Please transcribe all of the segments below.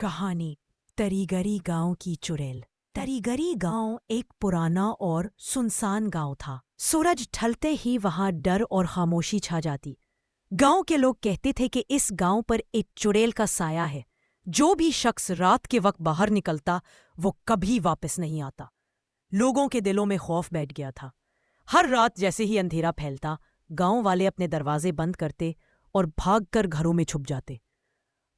कहानी तरीगरी गांव की चुड़ैल। तरीगरी गांव एक पुराना और सुनसान गांव था। सूरज ढलते ही वहां डर और खामोशी छा जाती। गांव के लोग कहते थे कि इस गांव पर एक चुड़ैल का साया है। जो भी शख्स रात के वक्त बाहर निकलता वो कभी वापस नहीं आता। लोगों के दिलों में खौफ बैठ गया था। हर रात जैसे ही अंधेरा फैलता, गांव वाले अपने दरवाजे बंद करते और भागकर घरों में छुप जाते।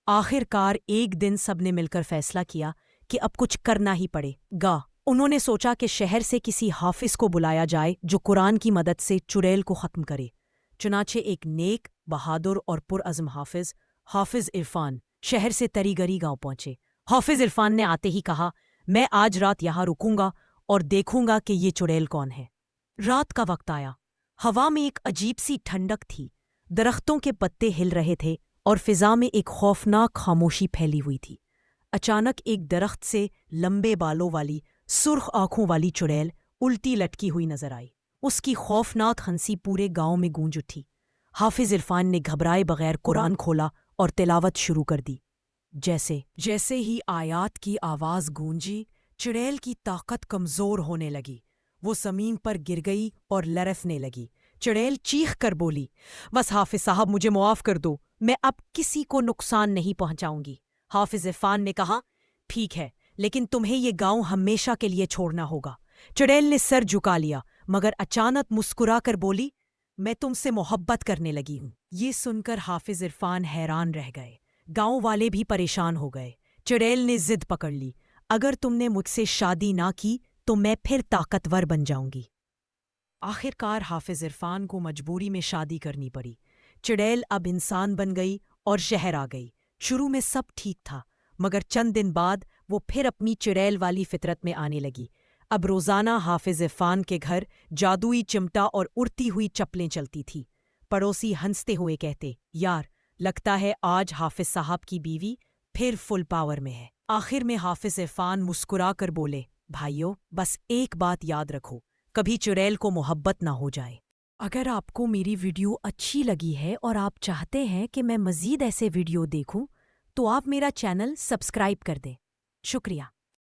आखिरकार एक दिन सबने मिलकर फैसला किया कि अब कुछ करना ही पड़ेगा। उन्होंने सोचा कि शहर से किसी हाफिज को बुलाया जाए जो कुरान की मदद से चुड़ैल को खत्म करे। चुनाचे एक नेक, बहादुर और पुरअज़्म हाफिज इरफान शहर से तरीगरी गांव पहुंचे। हाफिज इरफान ने आते ही कहा, मैं आज रात यहाँ रुकूंगा और देखूंगा कि ये चुड़ैल कौन है। रात का वक्त आया। हवा में एक अजीब सी ठंडक थी। दरख्तों के पत्ते हिल रहे थे और फिजा में एक खौफनाक खामोशी फैली हुई थी। अचानक एक दरख्त से लंबे बालों वाली, सुर्ख आंखों वाली चुड़ैल उल्टी लटकी हुई नजर आई। उसकी खौफनाक हंसी पूरे गांव में गूंज उठी। हाफिज इरफान ने घबराए बगैर कुरान खोला और तिलावत शुरू कर दी। जैसे जैसे ही आयात की आवाज गूंजी, चुड़ैल की ताकत कमजोर होने लगी। वो जमीन पर गिर गई और लरफने लगी। चुड़ैल चीख कर बोली, बस हाफिज साहब, मुझे मुआफ कर दो, मैं अब किसी को नुकसान नहीं पहुंचाऊंगी। हाफिज इरफान ने कहा, ठीक है, लेकिन तुम्हें ये गांव हमेशा के लिए छोड़ना होगा। चुड़ैल ने सर झुका लिया मगर अचानक मुस्कुरा कर बोली, मैं तुमसे मोहब्बत करने लगी हूं। ये सुनकर हाफिज इरफान हैरान रह गए। गांव वाले भी परेशान हो गए। चुड़ैल ने जिद पकड़ ली, अगर तुमने मुझसे शादी ना की तो मैं फिर ताकतवर बन जाऊंगी। आखिरकार हाफिज इरफान को मजबूरी में शादी करनी पड़ी। चुड़ैल अब इंसान बन गई और शहर आ गई। शुरू में सब ठीक था, मगर चंद दिन बाद वो फिर अपनी चुड़ैल वाली फितरत में आने लगी। अब रोजाना हाफिज इरफान के घर जादुई चिमटा और उड़ती हुई चप्पलें चलती थी। पड़ोसी हंसते हुए कहते, यार, लगता है आज हाफिज साहब की बीवी फिर फुल पावर में है। आखिर में हाफिज इरफान मुस्कुरा कर बोले, भाइयों, बस एक बात याद रखो, कभी चुड़ैल को मोहब्बत ना हो जाए। अगर आपको मेरी वीडियो अच्छी लगी है और आप चाहते हैं कि मैं मज़ीद ऐसे वीडियो देखूं, तो आप मेरा चैनल सब्सक्राइब कर दें। शुक्रिया।